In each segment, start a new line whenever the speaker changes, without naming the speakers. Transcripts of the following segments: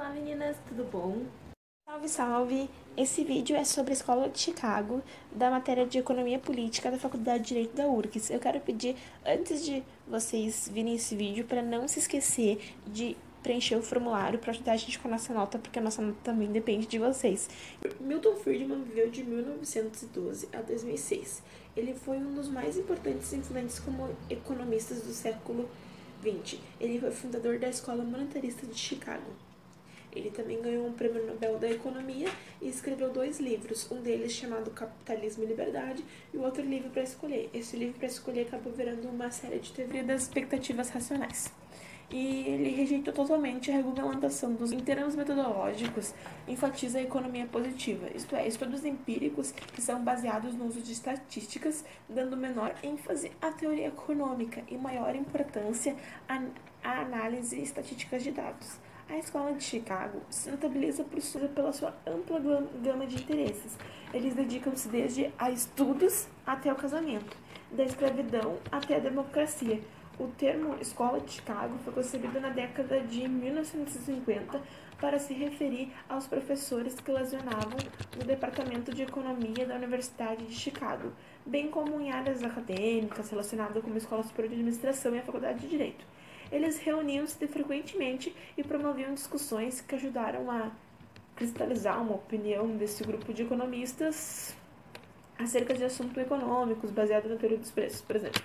Olá meninas, tudo bom?
Salve, salve! Esse vídeo é sobre a Escola de Chicago, da matéria de Economia Política da Faculdade de Direito da URGS. Eu quero pedir, antes de vocês virem esse vídeo, para não se esquecer de preencher o formulário para ajudar a gente com a nossa nota, porque a nossa nota também depende de vocês.
Milton Friedman viveu de 1912 a 2006. Ele foi um dos mais importantes e influentes como economistas do século XX. Ele foi fundador da Escola Monetarista de Chicago. Ele também ganhou um prêmio Nobel da Economia e escreveu 2 livros, um deles chamado Capitalismo e Liberdade e o outro Livro para Escolher. Esse livro para escolher acabou virando uma série de teoria das expectativas racionais. E ele rejeitou totalmente a regulamentação dos em termos metodológicos, enfatiza a economia positiva, isto é, estudos empíricos que são baseados no uso de estatísticas, dando menor ênfase à teoria econômica e maior importância à análise estatística de dados. A Escola de Chicago se notabiliza pela sua ampla gama de interesses. Eles dedicam-se desde a estudos até o casamento, da escravidão até a democracia. O termo Escola de Chicago foi concebido na década de 1950 para se referir aos professores que lecionavam no Departamento de Economia da Universidade de Chicago, bem como em áreas acadêmicas relacionadas com a Escola Superior de Administração e a Faculdade de Direito. Eles reuniam-se frequentemente e promoviam discussões que ajudaram a cristalizar uma opinião desse grupo de economistas acerca de assuntos econômicos baseados na teoria dos preços, por exemplo.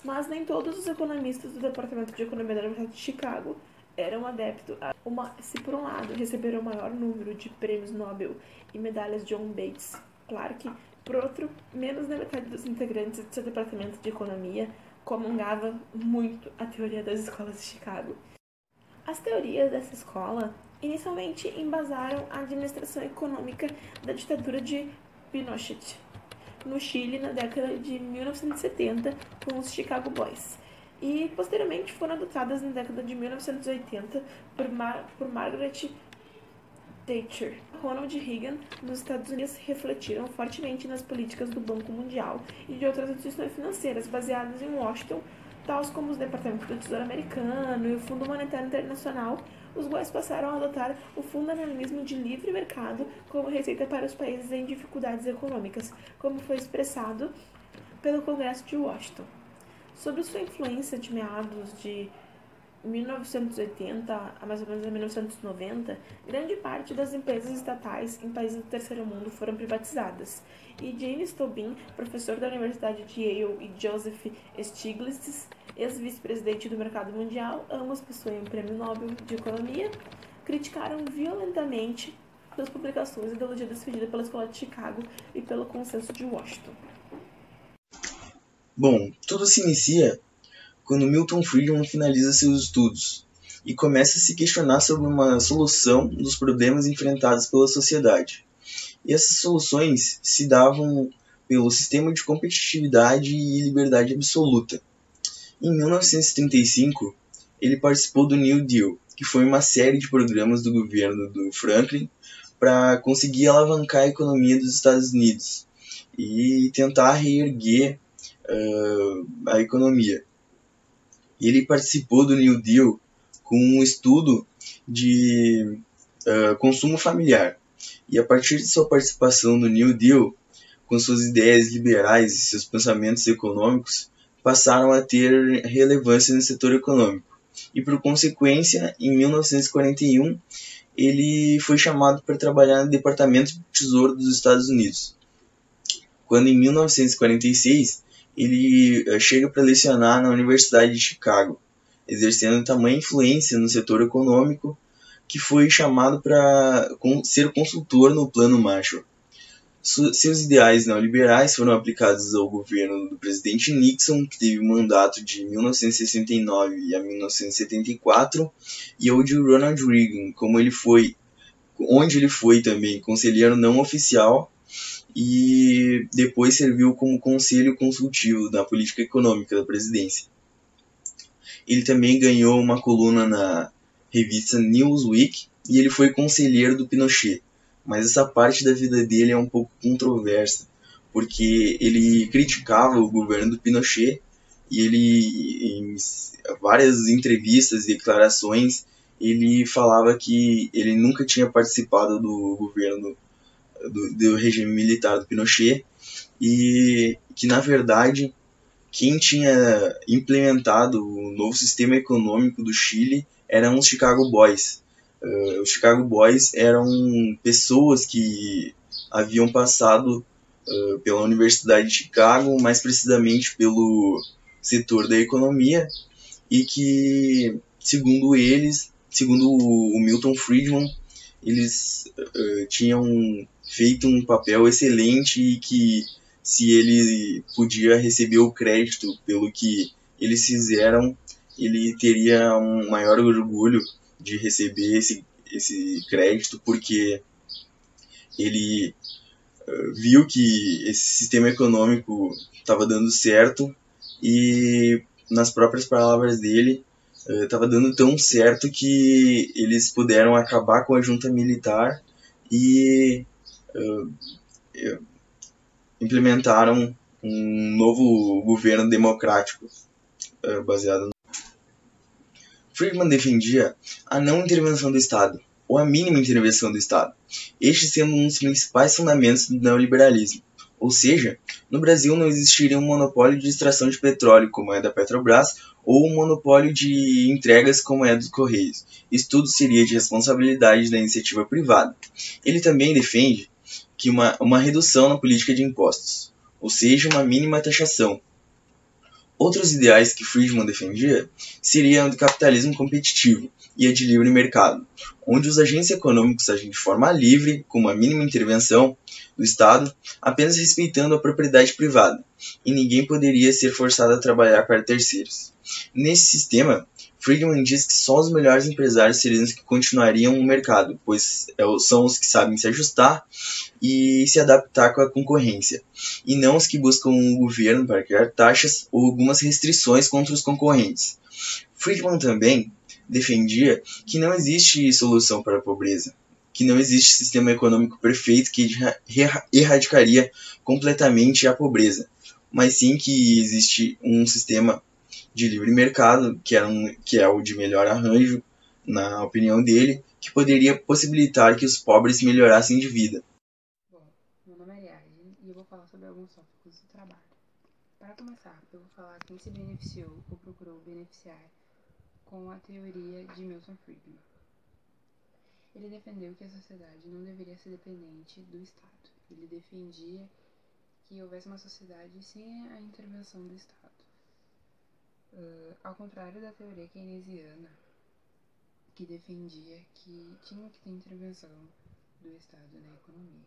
Mas nem todos os economistas do Departamento de Economia da Universidade de Chicago eram adeptos se por um lado receberam o maior número de prêmios Nobel e medalhas John Bates Clark, por outro, menos da metade dos integrantes do seu departamento de economia comungava muito a teoria das escolas de Chicago. As teorias dessa escola inicialmente embasaram a administração econômica da ditadura de Pinochet no Chile na década de 1970 com os Chicago Boys e posteriormente foram adotadas na década de 1980 por Margaret Thatcher. Ronald Reagan nos Estados Unidos refletiram fortemente nas políticas do Banco Mundial e de outras instituições financeiras baseadas em Washington, tais como os Departamentos do Tesouro Americano e o Fundo Monetário Internacional, os quais passaram a adotar o fundamentalismo de livre mercado como receita para os países em dificuldades econômicas, como foi expressado pelo Congresso de Washington. Sob sua influência de meados de 1980 a mais ou menos 1990, grande parte das empresas estatais em países do terceiro mundo foram privatizadas. E James Tobin, professor da Universidade de Yale, e Joseph Stiglitz, ex-vice-presidente do Mercado Mundial, ambos possuem o Prêmio Nobel de Economia, criticaram violentamente as publicações e ideologia defendida pela Escola de Chicago e pelo Consenso de Washington.
Bom, tudo se inicia quando Milton Friedman finaliza seus estudos e começa a se questionar sobre uma solução dos problemas enfrentados pela sociedade. E essas soluções se davam pelo sistema de competitividade e liberdade absoluta. Em 1935, ele participou do New Deal, que foi uma série de programas do governo do Franklin para conseguir alavancar a economia dos Estados Unidos e tentar reerguer a economia. E ele participou do New Deal com um estudo de consumo familiar. E a partir de sua participação no New Deal, com suas ideias liberais e seus pensamentos econômicos, passaram a ter relevância no setor econômico. E por consequência, em 1941, ele foi chamado para trabalhar no Departamento do Tesouro dos Estados Unidos. Quando em 1946, ele chega para lecionar na Universidade de Chicago, exercendo tamanha influência no setor econômico que foi chamado para ser consultor no Plano Marshall. Seus ideais neoliberais foram aplicados ao governo do presidente Nixon, que teve um mandato de 1969 a 1974, e ao de Ronald Reagan, onde ele foi também conselheiro não oficial, e depois serviu como conselho consultivo da política econômica da presidência. Ele também ganhou uma coluna na revista Newsweek e ele foi conselheiro do Pinochet. Mas essa parte da vida dele é um pouco controversa, porque ele criticava o governo do Pinochet e ele, em várias entrevistas e declarações, ele falava que ele nunca tinha participado do governo do regime militar do Pinochet e que, na verdade, quem tinha implementado o novo sistema econômico do Chile eram os Chicago Boys. Os Chicago Boys eram pessoas que haviam passado pela Universidade de Chicago, mais precisamente pelo setor da economia, e que, segundo eles, segundo o Milton Friedman, eles tinham feito um papel excelente e que, se ele podia receber o crédito pelo que eles fizeram, ele teria um maior orgulho de receber esse crédito, porque ele viu que esse sistema econômico estava dando certo e, nas próprias palavras dele, estava dando tão certo que eles puderam acabar com a junta militar e implementaram um novo governo democrático baseado no... Friedman defendia a não intervenção do Estado, ou a mínima intervenção do Estado, este sendo um dos principais fundamentos do neoliberalismo. Ou seja, no Brasil não existiria um monopólio de extração de petróleo, como é da Petrobras, ou um monopólio de entregas, como é dos Correios. Isso tudo seria de responsabilidade da iniciativa privada. Ele também defende que uma redução na política de impostos, ou seja, uma mínima taxação. Outros ideais que Friedman defendia seriam o do capitalismo competitivo e a de livre mercado, onde os agentes econômicos agem de forma livre, com uma mínima intervenção do Estado, apenas respeitando a propriedade privada, e ninguém poderia ser forçado a trabalhar para terceiros. Nesse sistema, Friedman diz que só os melhores empresários seriam os que continuariam no mercado, pois são os que sabem se ajustar e se adaptar com a concorrência, e não os que buscam o governo para criar taxas ou algumas restrições contra os concorrentes. Friedman também defendia que não existe solução para a pobreza, que não existe sistema econômico perfeito que erradicaria completamente a pobreza, mas sim que existe um sistema de livre mercado, que é o de melhor arranjo, na opinião dele, que poderia possibilitar que os pobres melhorassem de vida.
Bom, meu nome é Ariadne e eu vou falar sobre alguns tópicos do trabalho. Para começar, eu vou falar quem se beneficiou ou procurou beneficiar com a teoria de Milton Friedman. Ele defendeu que a sociedade não deveria ser dependente do Estado. Ele defendia que houvesse uma sociedade sem a intervenção do Estado. Ao contrário da teoria keynesiana, que defendia que tinha que ter intervenção do Estado na economia.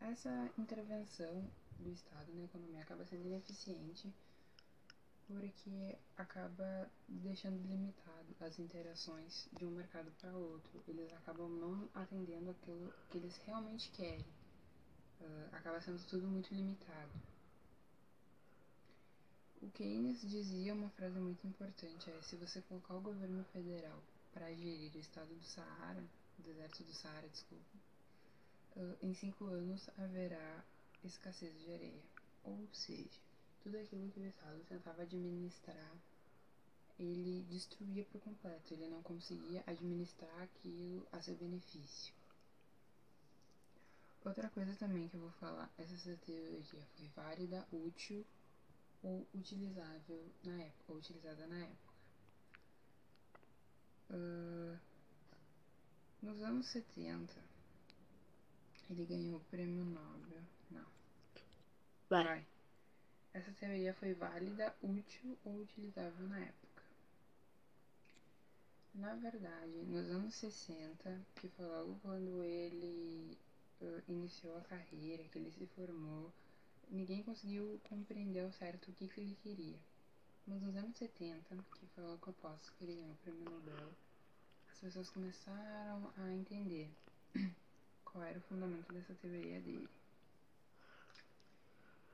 Essa intervenção do Estado na economia acaba sendo ineficiente porque acaba deixando limitado as interações de um mercado para outro. Eles acabam não atendendo aquilo que eles realmente querem. Acaba sendo tudo muito limitado. O Keynes dizia uma frase muito importante, se você colocar o governo federal para gerir o estado do Saara, o deserto do Saara, em 5 anos haverá escassez de areia. Ou seja, tudo aquilo que o Estado tentava administrar, ele destruía por completo, ele não conseguia administrar aquilo a seu benefício. Outra coisa também que eu vou falar, essa teoria foi válida, útil ou utilizável na época, ou utilizada na época. Nos anos 70, ele ganhou o prêmio Nobel. Não. Vai. Essa teoria foi válida, útil ou utilizável na época. Na verdade, nos anos 60, que foi logo quando ele iniciou a carreira, que ele se formou, ninguém conseguiu compreender ao certo o que ele queria. Mas nos anos 70, que foi logo após que ele ganhou o prêmio Nobel, as pessoas começaram a entender qual era o fundamento dessa teoria dele.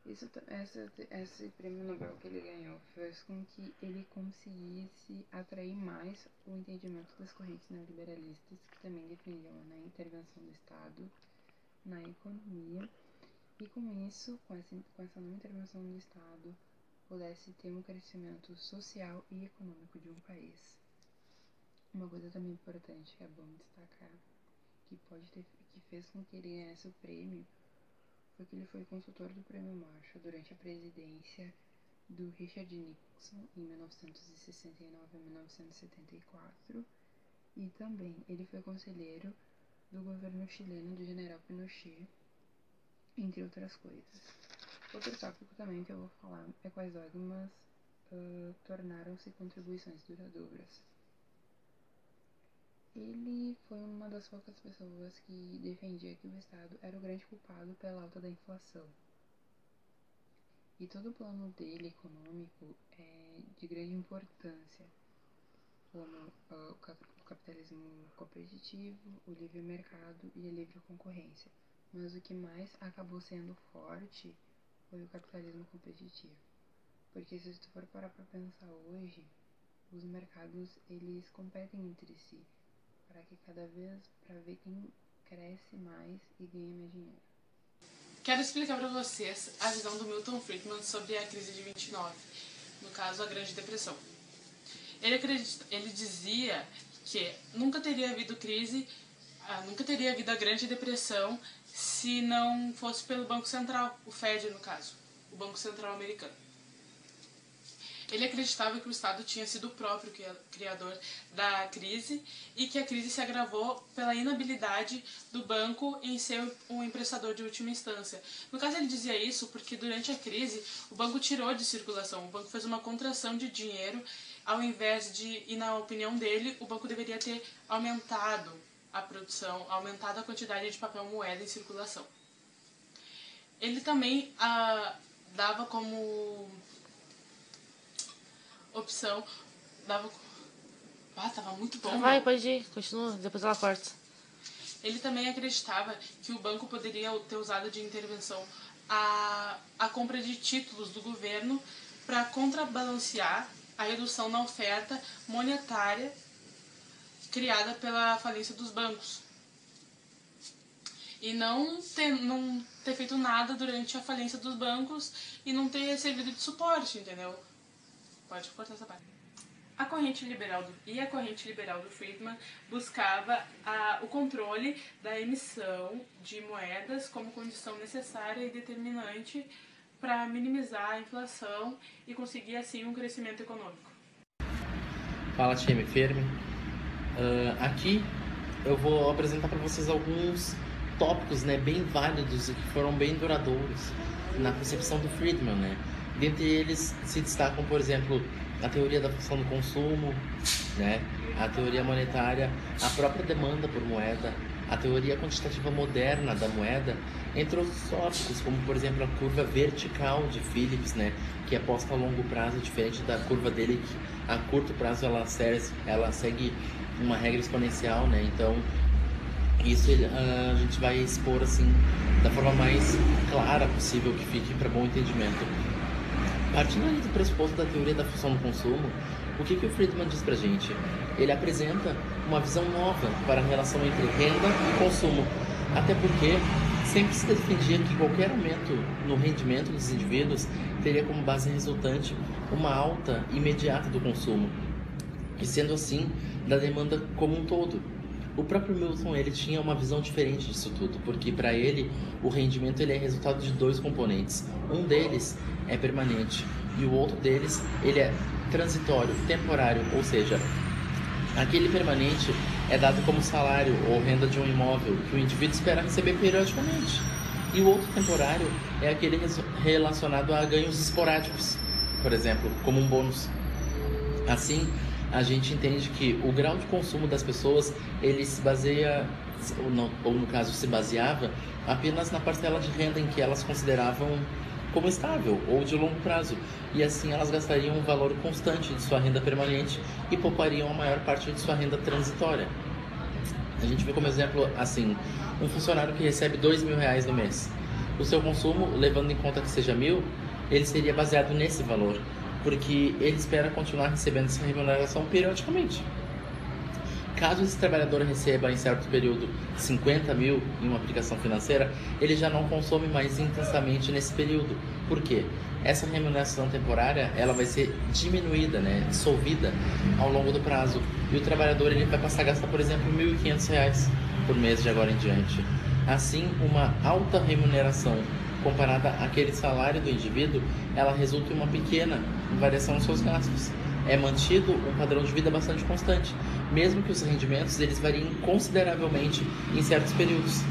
Esse prêmio Nobel que ele ganhou fez com que ele conseguisse atrair mais o entendimento das correntes neoliberalistas, que também defendiam a intervenção do Estado na economia, e com isso, com essa não intervenção do Estado, pudesse ter um crescimento social e econômico de um país. Uma coisa também importante que é bom destacar, que fez com que ele ganhasse o prêmio, foi que ele foi consultor do Prêmio Marshall durante a presidência do Richard Nixon em 1969 a 1974, e também ele foi conselheiro do governo chileno do general Pinochet, entre outras coisas. Outro tópico também que eu vou falar é quais dogmas tornaram-se contribuições duradouras. Ele foi uma das poucas pessoas que defendia que o Estado era o grande culpado pela alta da inflação. E todo o plano dele econômico é de grande importância, como o capitalismo competitivo, o livre mercado e a livre concorrência. Mas o que mais acabou sendo forte foi o capitalismo competitivo. Porque se tu for parar para pensar hoje, os mercados eles competem entre si para ver quem cresce mais e ganha mais dinheiro.
Quero explicar para vocês a visão do Milton Friedman sobre a crise de 29, no caso a Grande Depressão. Ele dizia que nunca teria havido a Grande Depressão se não fosse pelo Banco Central, o Fed no caso, o Banco Central americano. Ele acreditava que o Estado tinha sido o próprio criador da crise e que a crise se agravou pela inabilidade do banco em ser um emprestador de última instância. No caso, ele dizia isso porque durante a crise o banco tirou de circulação, o banco fez uma contração de dinheiro, ao invés de, e na opinião dele, o banco deveria ter aumentado a produção, aumentado a quantidade de papel moeda em circulação. Ele também dava como opção, tava muito bom.
Vai, pode ir, continua, depois ela corta.
Ele também acreditava que o banco poderia ter usado de intervenção a compra de títulos do governo para contrabalancear a redução na oferta monetária criada pela falência dos bancos. E não ter feito nada durante a falência dos bancos e não ter servido de suporte, entendeu? Pode cortar essa parte. A corrente liberal do Friedman buscava o controle da emissão de moedas como condição necessária e determinante para minimizar a inflação e conseguir assim um crescimento econômico.
Fala, time firme. Aqui eu vou apresentar para vocês alguns tópicos, né, bem válidos e que foram bem duradouros na concepção do Friedman, né? Dentre eles se destacam, por exemplo, a teoria da função do consumo, né? A teoria monetária, a própria demanda por moeda, a teoria quantitativa moderna da moeda, entre outros tópicos, como por exemplo a curva vertical de Phillips, né? Que é posta a longo prazo, diferente da curva dele, que a curto prazo ela segue uma regra exponencial, né? Então isso a gente vai expor assim da forma mais clara possível, que fique para bom entendimento. Partindo ali do pressuposto da teoria da função do consumo, o que o Friedman diz pra gente? Ele apresenta uma visão nova para a relação entre renda e consumo, até porque sempre se defendia que qualquer aumento no rendimento dos indivíduos teria como base resultante uma alta imediata do consumo, e sendo assim, da demanda como um todo. O próprio Milton ele tinha uma visão diferente disso tudo, porque para ele o rendimento ele é resultado de dois componentes. Um deles é permanente e o outro deles ele é transitório, temporário, ou seja, aquele permanente é dado como salário ou renda de um imóvel que o indivíduo espera receber periodicamente. E o outro temporário é aquele relacionado a ganhos esporádicos, por exemplo, como um bônus. Assim, a gente entende que o grau de consumo das pessoas ele se baseia, ou no caso se baseava, apenas na parcela de renda em que elas consideravam como estável ou de longo prazo, e assim elas gastariam um valor constante de sua renda permanente e poupariam a maior parte de sua renda transitória. A gente vê como exemplo assim, um funcionário que recebe R$2.000 no mês. O seu consumo, levando em conta que seja 1.000, ele seria baseado nesse valor, porque ele espera continuar recebendo essa remuneração periodicamente. caso esse trabalhador receba em certo período 50 mil em uma aplicação financeira, ele já não consome mais intensamente nesse período. Por quê? Essa remuneração temporária ela vai ser diminuída, né, dissolvida ao longo do prazo. E o trabalhador ele vai passar a gastar, por exemplo, R$ 1.500 por mês de agora em diante. Assim, uma alta remuneração comparada àquele salário do indivíduo, ela resulta em uma pequena variação nos seus gastos. É mantido um padrão de vida bastante constante, mesmo que os rendimentos eles variem consideravelmente em certos períodos.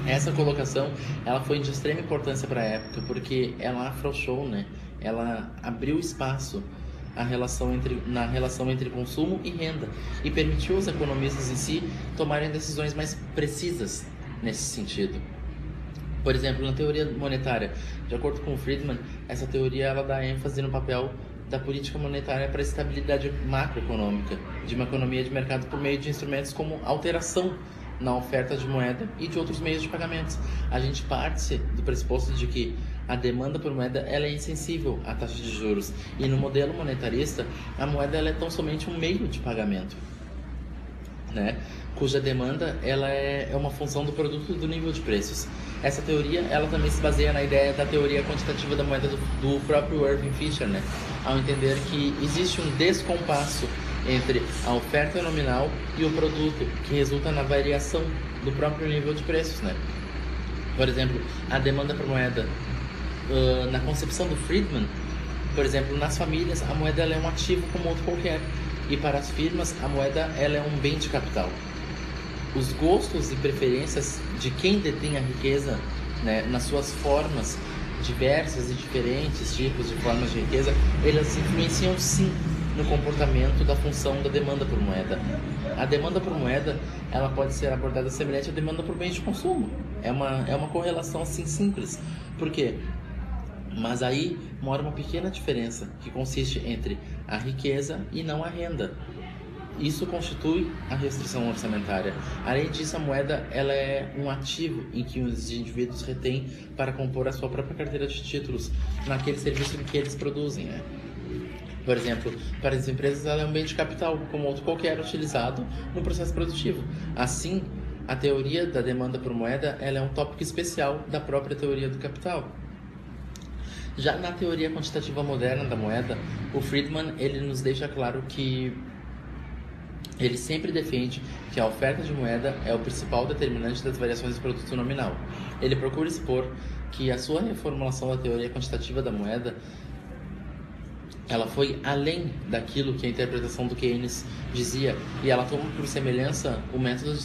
Essa colocação ela foi de extrema importância para a época, porque ela afrouxou, né? Ela abriu espaço na relação entre consumo e renda e permitiu aos economistas em si tomarem decisões mais precisas nesse sentido. Por exemplo, na teoria monetária, de acordo com Friedman, essa teoria ela dá ênfase no papel da política monetária para a estabilidade macroeconômica de uma economia de mercado por meio de instrumentos como alteração na oferta de moeda e de outros meios de pagamentos. A gente parte do pressuposto de que a demanda por moeda ela é insensível à taxa de juros e no modelo monetarista a moeda ela é tão somente um meio de pagamento, né? Cuja demanda ela é uma função do produto do nível de preços. Essa teoria ela também se baseia na ideia da teoria quantitativa da moeda do próprio Irving Fisher, né? Ao entender que existe um descompasso entre a oferta nominal e o produto, que resulta na variação do próprio nível de preços, né? Por exemplo, a demanda por moeda, na concepção do Friedman, por exemplo, nas famílias a moeda ela é um ativo como outro qualquer, e para as firmas a moeda ela é um bem de capital. Os gostos e preferências de quem detém a riqueza, né, nas suas formas diversas e diferentes tipos de formas de riqueza, elas influenciam sim no comportamento da função da demanda por moeda. A demanda por moeda ela pode ser abordada semelhante à demanda por bens de consumo. É uma correlação assim simples. Por quê? Mas aí mora uma pequena diferença que consiste entre a riqueza e não a renda. Isso constitui a restrição orçamentária. Além disso, a moeda ela é um ativo em que os indivíduos retêm para compor a sua própria carteira de títulos naquele serviço que eles produzem, né? Por exemplo, para as empresas ela é um bem de capital, como outro qualquer utilizado no processo produtivo. Assim, a teoria da demanda por moeda ela é um tópico especial da própria teoria do capital. Já na teoria quantitativa moderna da moeda, o Friedman ele nos deixa claro que ele sempre defende que a oferta de moeda é o principal determinante das variações do produto nominal. Ele procura expor que a sua reformulação da teoria quantitativa da moeda ela foi além daquilo que a interpretação do Keynes dizia, e ela toma por semelhança o método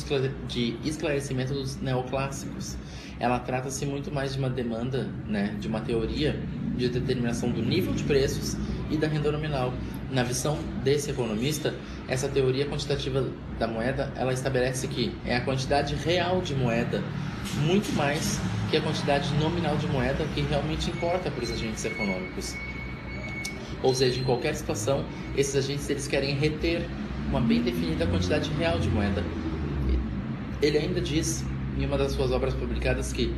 de esclarecimento dos neoclássicos. Ela trata-se muito mais de uma demanda, né, de uma teoria de determinação do nível de preços e da renda nominal. Na visão desse economista, essa teoria quantitativa da moeda, ela estabelece que é a quantidade real de moeda, muito mais que a quantidade nominal de moeda que realmente importa para os agentes econômicos. Ou seja, em qualquer situação, esses agentes eles querem reter uma bem definida quantidade real de moeda. Ele ainda diz, em uma das suas obras publicadas, que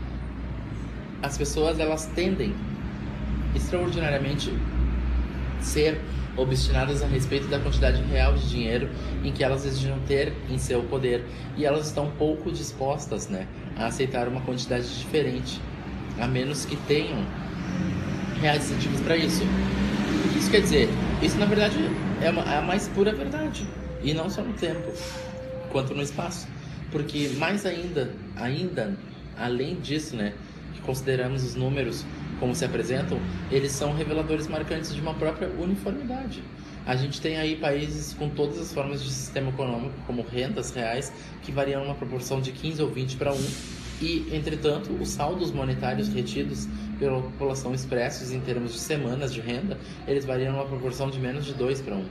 as pessoas elas tendem extraordinariamente ser obstinadas a respeito da quantidade real de dinheiro em que elas desejam ter em seu poder, e elas estão pouco dispostas, né, a aceitar uma quantidade diferente, a menos que tenham reais incentivos para isso. O que isso quer dizer? Isso na verdade é a mais pura verdade, e não só no tempo quanto no espaço, porque mais ainda além disso, né, que consideramos os números como se apresentam, eles são reveladores marcantes de uma própria uniformidade. A gente tem aí países com todas as formas de sistema econômico, como rendas reais, que variam numa proporção de 15 ou 20 para 1, e, entretanto, os saldos monetários retidos pela população expressos em termos de semanas de renda, eles variam numa proporção de menos de 2 para 1.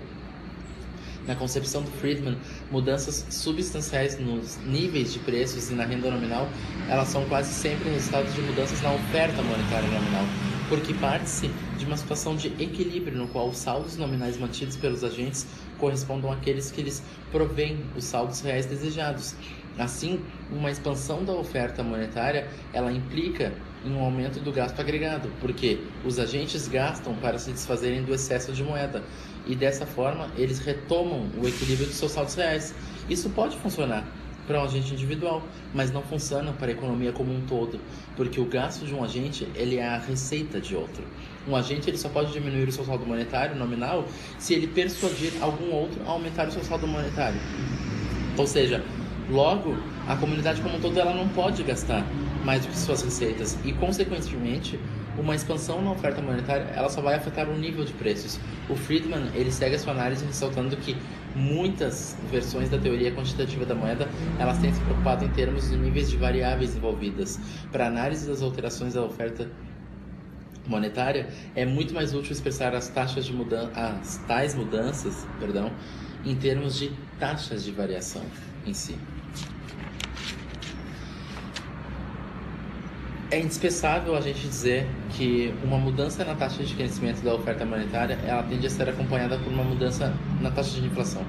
Na concepção do Friedman, mudanças substanciais nos níveis de preços e na renda nominal, elas são quase sempre resultado de mudanças na oferta monetária nominal, porque parte-se de uma situação de equilíbrio no qual os saldos nominais mantidos pelos agentes correspondam àqueles que lhes provêm os saldos reais desejados. Assim, uma expansão da oferta monetária, ela implica em um aumento do gasto agregado, porque os agentes gastam para se desfazerem do excesso de moeda, e dessa forma eles retomam o equilíbrio dos seus saldos reais. Isso pode funcionar para um agente individual, mas não funciona para a economia como um todo, porque o gasto de um agente ele é a receita de outro. Um agente ele só pode diminuir o seu saldo monetário nominal se ele persuadir algum outro a aumentar o seu saldo monetário. Ou seja, logo, a comunidade como um todo ela não pode gastar mais do que suas receitas e, consequentemente, uma expansão na oferta monetária ela só vai afetar o nível de preços. O Friedman ele segue a sua análise ressaltando que muitas versões da teoria quantitativa da moeda elas têm se preocupado em termos de níveis de variáveis envolvidas. Para a análise das alterações da oferta monetária, é muito mais útil expressar as tais mudanças, em termos de taxas de variação em si. É indispensável a gente dizer que uma mudança na taxa de crescimento da oferta monetária ela tende a ser acompanhada por uma mudança na taxa de inflação,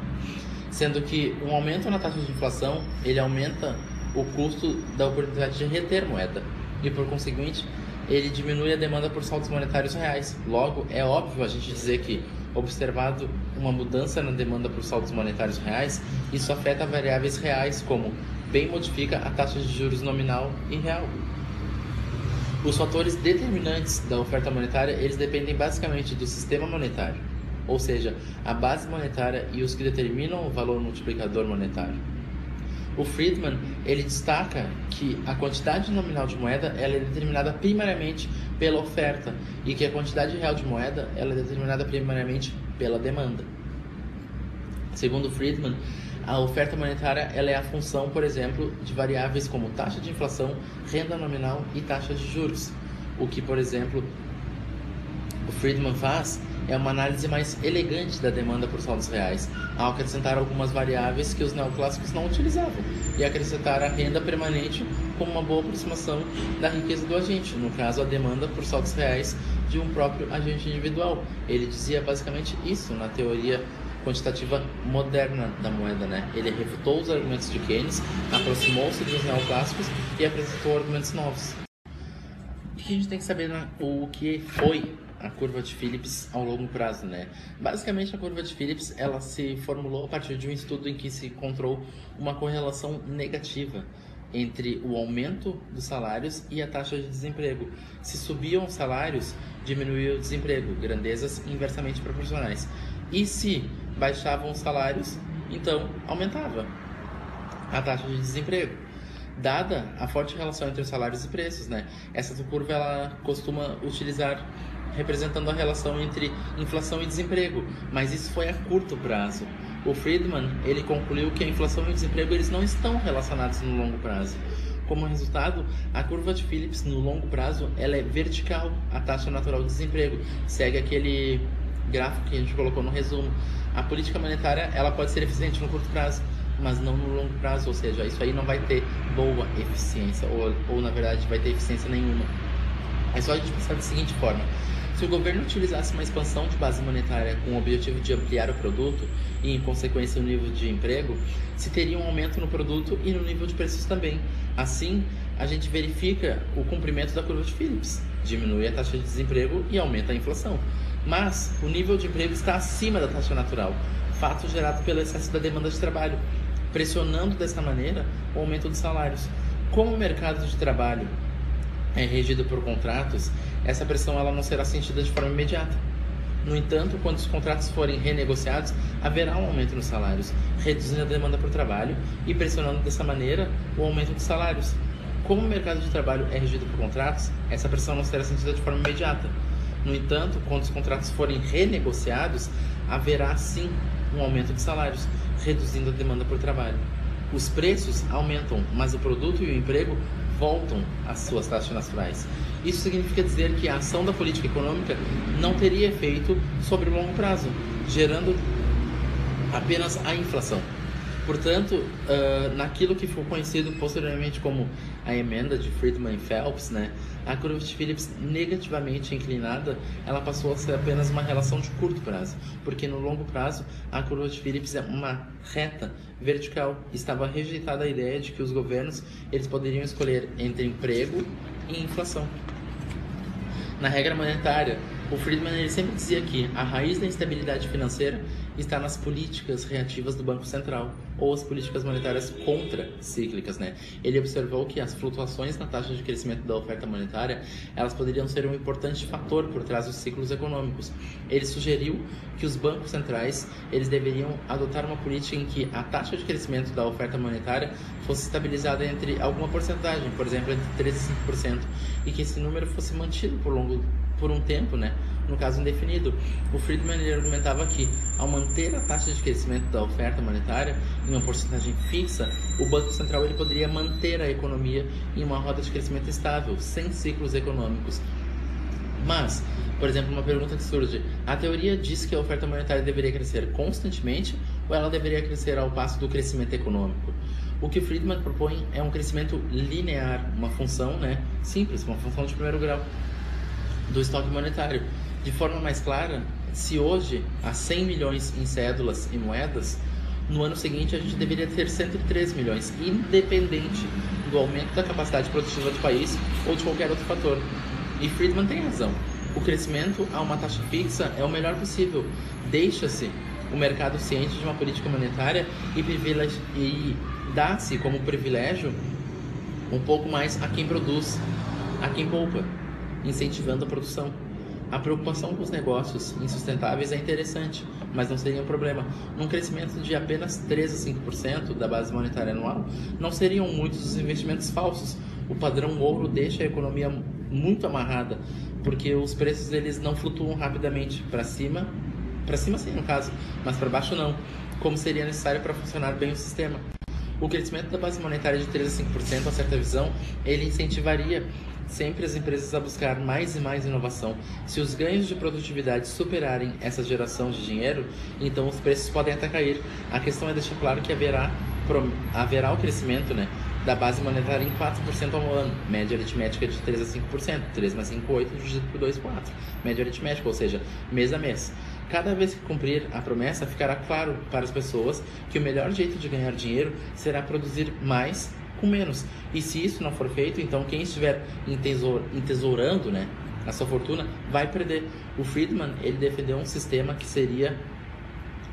sendo que um aumento na taxa de inflação ele aumenta o custo da oportunidade de reter moeda e, por conseguinte, ele diminui a demanda por saldos monetários reais. Logo, é óbvio a gente dizer que, observado uma mudança na demanda por saldos monetários reais, isso afeta variáveis reais, como bem modifica a taxa de juros nominal e real. Os fatores determinantes da oferta monetária, eles dependem basicamente do sistema monetário, ou seja, a base monetária e os que determinam o valor multiplicador monetário. O Friedman, ele destaca que a quantidade nominal de moeda ela é determinada primariamente pela oferta e que a quantidade real de moeda ela é determinada primariamente pela demanda. Segundo Friedman, a oferta monetária ela é a função, por exemplo, de variáveis como taxa de inflação, renda nominal e taxa de juros. O que, por exemplo, o Friedman faz é uma análise mais elegante da demanda por saldos reais, ao acrescentar algumas variáveis que os neoclássicos não utilizavam, e acrescentar a renda permanente como uma boa aproximação da riqueza do agente, no caso a demanda por saldos reais de um próprio agente individual. Ele dizia basicamente isso na teoria quantitativa moderna da moeda, né? Ele refutou os argumentos de Keynes, aproximou-se dos neoclássicos e apresentou argumentos novos. O que a gente tem que saber o que foi a curva de Phillips ao longo prazo, né? Basicamente, a curva de Phillips ela se formulou a partir de um estudo em que se encontrou uma correlação negativa entre o aumento dos salários e a taxa de desemprego. Se subiam os salários, diminuía o desemprego, grandezas inversamente proporcionais. E se baixavam os salários, então aumentava a taxa de desemprego. Dada a forte relação entre os salários e preços, né? Essa curva ela costuma utilizar representando a relação entre inflação e desemprego, mas isso foi a curto prazo. O Friedman ele concluiu que a inflação e o desemprego eles não estão relacionados no longo prazo. Como resultado, a curva de Phillips no longo prazo ela é vertical, a taxa natural de desemprego segue aquele gráfico que a gente colocou no resumo. A política monetária ela pode ser eficiente no curto prazo, mas não no longo prazo, ou seja, isso aí não vai ter boa eficiência, ou na verdade vai ter eficiência nenhuma. É só a gente pensar da seguinte forma: se o governo utilizasse uma expansão de base monetária com o objetivo de ampliar o produto e, em consequência, o nível de emprego, se teria um aumento no produto e no nível de preços também. Assim, a gente verifica o cumprimento da curva de Phillips, diminui a taxa de desemprego e aumenta a inflação. Mas o nível de emprego está acima da taxa natural, fato gerado pelo excesso da demanda de trabalho, pressionando dessa maneira o aumento dos salários. Como o mercado de trabalho é regido por contratos, essa pressão ela não será sentida de forma imediata. No entanto, quando os contratos forem renegociados, haverá um aumento nos salários, reduzindo a demanda por trabalho e pressionando dessa maneira o aumento dos salários. Como o mercado de trabalho é regido por contratos, essa pressão não será sentida de forma imediata. No entanto, quando os contratos forem renegociados, haverá sim um aumento de salários, reduzindo a demanda por trabalho. Os preços aumentam, mas o produto e o emprego voltam às suas taxas naturais. Isso significa dizer que a ação da política econômica não teria efeito sobre o longo prazo, gerando apenas a inflação. Portanto, naquilo que foi conhecido posteriormente como a emenda de Friedman e Phelps, né, a curva de Phillips negativamente inclinada, ela passou a ser apenas uma relação de curto prazo, porque no longo prazo a curva de Phillips é uma reta vertical. Estava rejeitada a ideia de que os governos eles poderiam escolher entre emprego e inflação. Na regra monetária, o Friedman ele sempre dizia que a raiz da instabilidade financeira está nas políticas reativas do Banco Central, ou as políticas monetárias contracíclicas, né? Ele observou que as flutuações na taxa de crescimento da oferta monetária, elas poderiam ser um importante fator por trás dos ciclos econômicos. Ele sugeriu que os bancos centrais, eles deveriam adotar uma política em que a taxa de crescimento da oferta monetária fosse estabilizada entre alguma porcentagem, por exemplo, entre 3% e 5%, e que esse número fosse mantido por um tempo, né? No caso indefinido. O Friedman, ele argumentava que, ao manter a taxa de crescimento da oferta monetária em uma porcentagem fixa, o Banco Central ele poderia manter a economia em uma roda de crescimento estável, sem ciclos econômicos. Mas, por exemplo, uma pergunta que surge: a teoria diz que a oferta monetária deveria crescer constantemente ou ela deveria crescer ao passo do crescimento econômico? O que Friedman propõe é um crescimento linear, uma função, né, simples, uma função de primeiro grau do estoque monetário. De forma mais clara, se hoje há 100 milhões em cédulas e moedas, no ano seguinte a gente deveria ter 103 milhões, independente do aumento da capacidade produtiva do país ou de qualquer outro fator. E Friedman tem razão. O crescimento a uma taxa fixa é o melhor possível. Deixa-se o mercado ciente de uma política monetária e dá-se como privilégio um pouco mais a quem produz, a quem poupa, incentivando a produção. A preocupação com os negócios insustentáveis é interessante, mas não seria um problema. Num crescimento de apenas 3 a 5% da base monetária anual, não seriam muitos os investimentos falsos. O padrão ouro deixa a economia muito amarrada, porque os preços eles não flutuam rapidamente para cima sim no caso, mas para baixo não, como seria necessário para funcionar bem o sistema. O crescimento da base monetária de 3 a 5%, a certa visão, ele incentivaria sempre as empresas a buscar mais e mais inovação. Se os ganhos de produtividade superarem essa geração de dinheiro, então os preços podem até cair. A questão é deixar claro que haverá o crescimento, né, da base monetária em 4% ao ano. Média aritmética de 3 a 5%. 3 mais 5, 8, dividido por 2, 4. Média aritmética, ou seja, mês a mês. Cada vez que cumprir a promessa, ficará claro para as pessoas que o melhor jeito de ganhar dinheiro será produzir mais com menos. E se isso não for feito, então quem estiver entesourando, né, a sua fortuna vai perder. O Friedman, ele defendeu um sistema que seria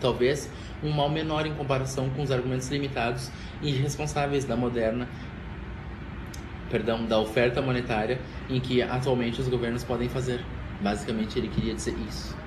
talvez um mal menor em comparação com os argumentos limitados e irresponsáveis da oferta monetária em que atualmente os governos podem fazer. Basicamente ele queria dizer isso.